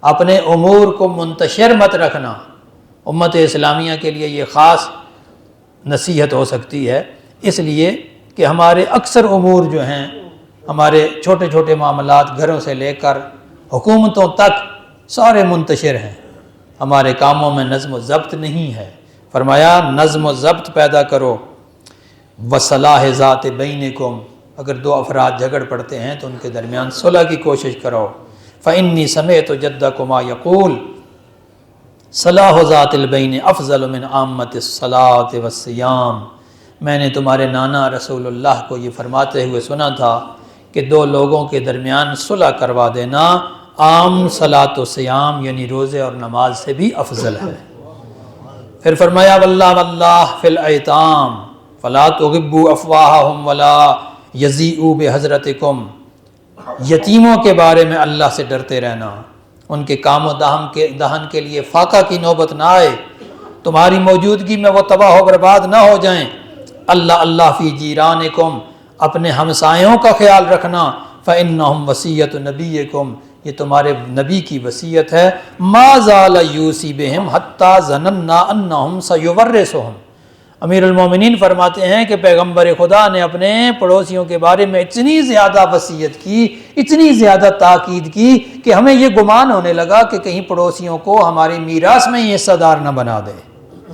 اپنے امور کو منتشر مت رکھنا۔ امت اسلامیہ کے لیے یہ خاص نصیحت ہو سکتی ہے، اس لیے کہ ہمارے اکثر امور جو ہیں، ہمارے چھوٹے چھوٹے معاملات گھروں سے لے کر حکومتوں تک سارے منتشر ہیں، ہمارے کاموں میں نظم و ضبط نہیں ہے۔ فرمایا نظم و ضبط پیدا کرو، وصلاح ذات بینکم، اگر دو افراد جھگڑ پڑتے ہیں تو ان کے درمیان صلح کی کوشش کرو۔ فإنی سمعت جدکما یقول صلاح ذات البین افضل من عامۃ الصلاۃ والصیام، میں نے تمہارے نانا رسول اللہ کو یہ فرماتے ہوئے سنا تھا کہ دو لوگوں کے درمیان صلح کروا دینا عام صلاۃ و صیام یعنی روزے اور نماز سے بھی افضل ہے۔ پھر فرمایا واللہ واللہ فی الایتام فلا تغبوا افواہہم ولا یضیئوا بحضرتکم، یتیموں کے بارے میں اللہ سے ڈرتے رہنا، ان کے کام و دہن کے لیے فاقہ کی نوبت نہ آئے، تمہاری موجودگی میں وہ تباہ و برباد نہ ہو جائیں۔ اللہ فی جیرانکم، اپنے ہمسایوں کا خیال رکھنا، فإنہم وصیۃ نبیکم، یہ تمہارے نبی کی وصیت ہے، ما زال یوصی بہم حتی ظننا انہم سیورثہم۔ امیر المومنین فرماتے ہیں کہ پیغمبر خدا نے اپنے پڑوسیوں کے بارے میں اتنی زیادہ وصیت کی، اتنی زیادہ تاکید کی کہ ہمیں یہ گمان ہونے لگا کہ کہیں پڑوسیوں کو ہماری میراث میں ہی حصہ دار نہ بنا دے۔